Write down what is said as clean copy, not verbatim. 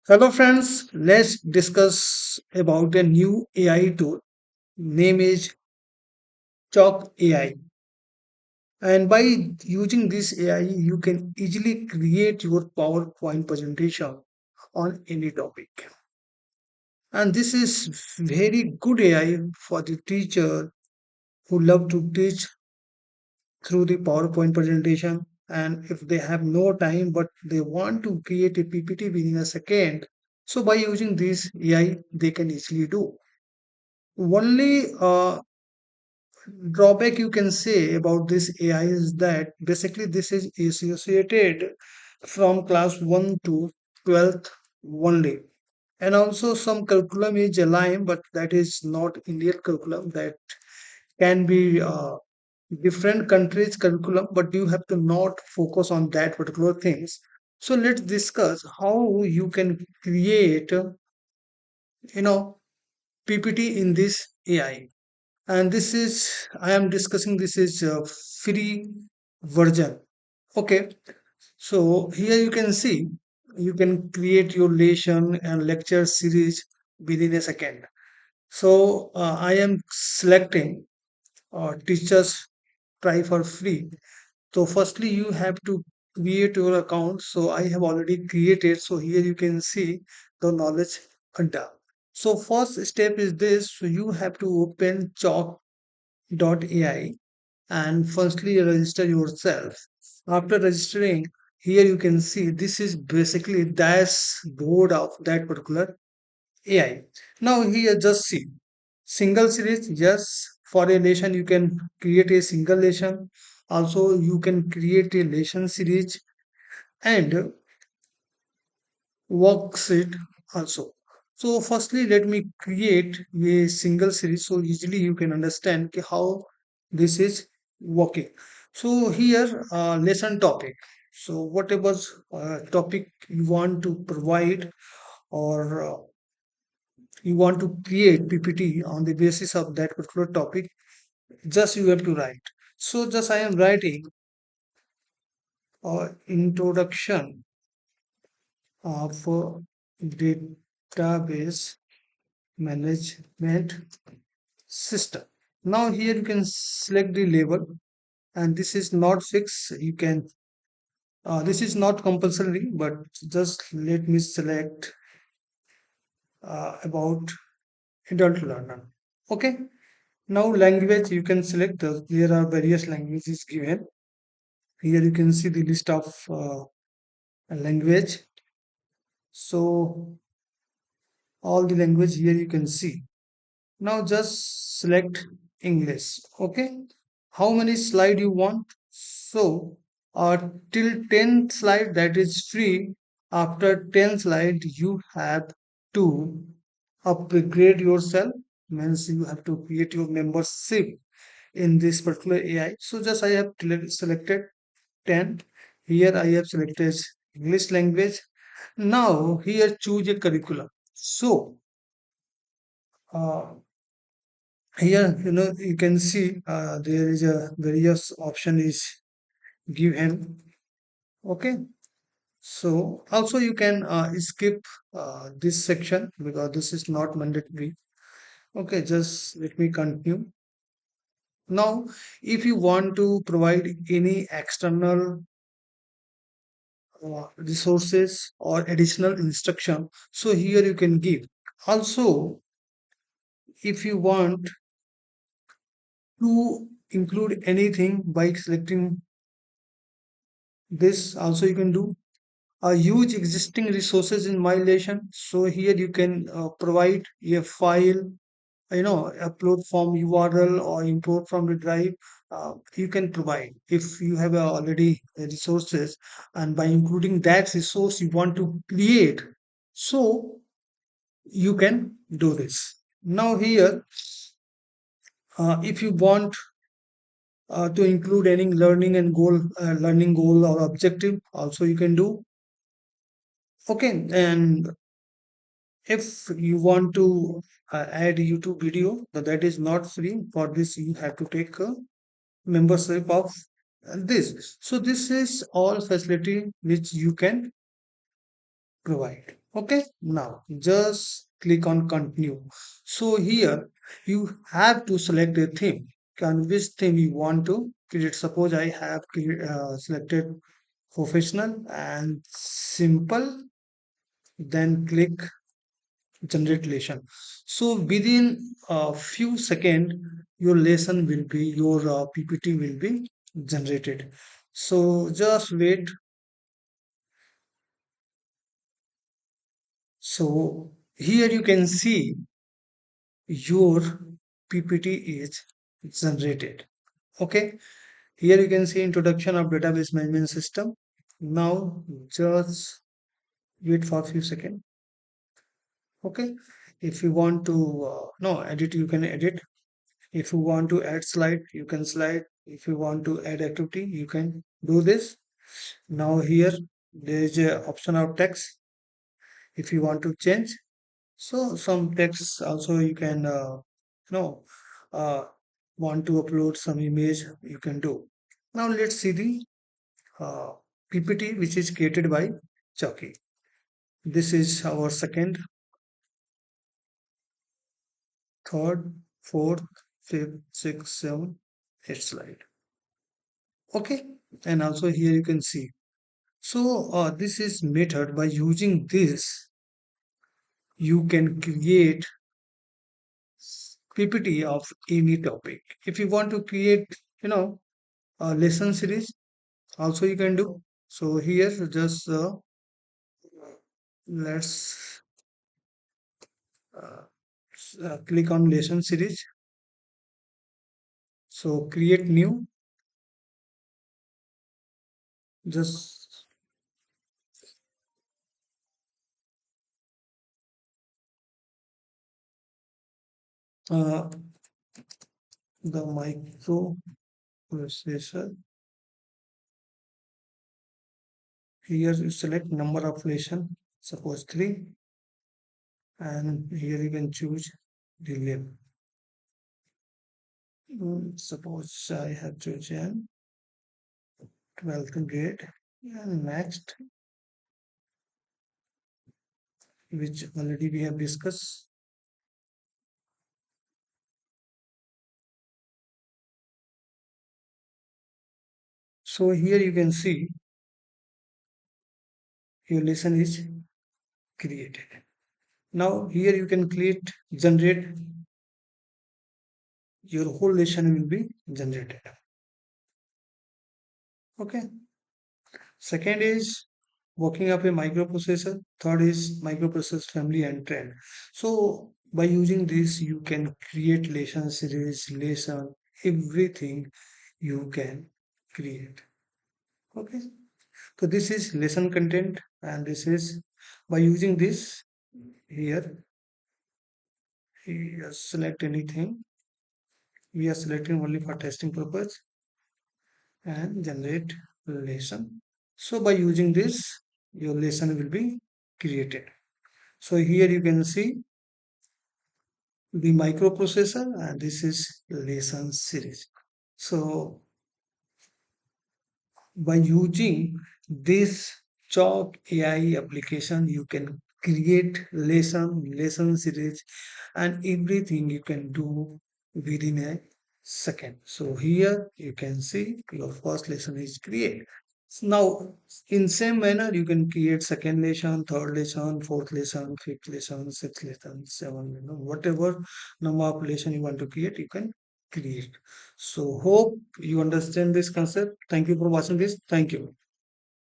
Hello friends, let's discuss about a new AI tool. Name is Chalk AI. And by using this AI, you can easily create your PowerPoint presentation on any topic. And this is very good AI for the teacher who love to teach through the PowerPoint presentation. And if they have no time but they want to create a PPT within a second, so by using this AI, they can easily do. Only drawback you can say about this AI is that basically this is associated from class 1 to 12th only. And also some curriculum is aligned, but that is not Indian curriculum. That can be different countries curriculum, but you have to not focus on that particular things. So let's discuss how you can create, PPT in this AI. And this is I am discussing this is a free version. Okay, so here you can see you can create your lesson and lecture series within a second. So I am selecting teachers try for free. So firstly you have to create your account. So I have already created, so here you can see the knowledge hunter. So first step is this: so you have to open Chalk.ai and firstly register yourself. After registering, here you can see this is basically dashboard of that particular AI. Now here just see single series. Yes, for a lesson you can create a single lesson. Also you can create a lesson series and worksheet also. So firstly, let me create a single series so easily you can understand how this is working. So here, lesson topic. So whatever topic you want to provide or you want to create PPT on the basis of that particular topic, just you have to write. So just I am writing introduction of database management system. Now here you can select the label, and this is not fixed. You can this is not compulsory, but just let me select about adult learner. Okay. Now language you can select. There are various languages given. Here you can see the list of language. So all the language here you can see. Now just select English. Okay. How many slide you want? So till 10 slide that is free. After 10 slide you have to upgrade yourself. Means you have to create your membership in this particular AI. So just I have selected 10. Here I have selected English language. Now here choose a curriculum. So uh, here you can see there is a various option is given. Okay, so also you can skip this section because this is not mandatory. Okay, just let me continue. Now if you want to provide any external resources or additional instruction, so here you can give. Also if you want to include anything by selecting this, also you can do use existing resources in Mylation. So here you can provide a file, upload from URL or import from the drive. You can provide if you have already resources, and by including that resource you want to create, so you can do this. Now here, if you want to include any learning goal or objective, also you can do. Okay, and if you want to add YouTube video, that is not free. For this, you have to take a membership of this. So this is all facility which you can provide. Okay, now just click on continue. So here you have to select a theme. Can which theme you want to create? Suppose I have selected professional and simple, then click generate lesson. So within a few seconds, your lesson will be your PPT will be generated. So just wait. So here you can see your PPT is generated. Okay, here you can see introduction of database management system. Now just wait for a few seconds. Okay, if you want to no edit, you can edit. If you want to add slide, you can slide. If you want to add activity, you can do this. Now here there is a option of text. If you want to change, so some text also you can know uh, want to upload some image, you can do. Now let's see the uh, PPT which is created by Chucky. This is our second, third, fourth, fifth, sixth, seventh, eighth slide. Okay, and also here you can see. So this is method. By using this, you can create PPT of any topic. If you want to create, you know, a lesson series, also you can do. So here, just let's uh, click on lesson series. So create new. Just uh, the micro processor. Here you select number of lesson, suppose three, and here you can choose the level. Suppose I have chosen 12th grade, and next, which already we have discussed. So here you can see your lesson is created. Now here you can create, generate, your whole lesson will be generated. Okay. Second is working up a microprocessor. Third is microprocessor family and trend. So by using this, you can create lesson series, lesson, everything you can create. Okay. So this is lesson content, and this is by using this here, you select anything. We are selecting only for testing purpose and generate lesson. So by using this, your lesson will be created. So here you can see the microprocessor, and this is lesson series. So by using this Chalk AI application, you can create lesson series, and everything you can do within a second. So here you can see your first lesson is created. Now, in same manner, you can create second lesson, third lesson, fourth lesson, fifth lesson, sixth lesson, seven, whatever number of lesson you want to create, you can create. So hope you understand this concept. Thank you for watching this. Thank you.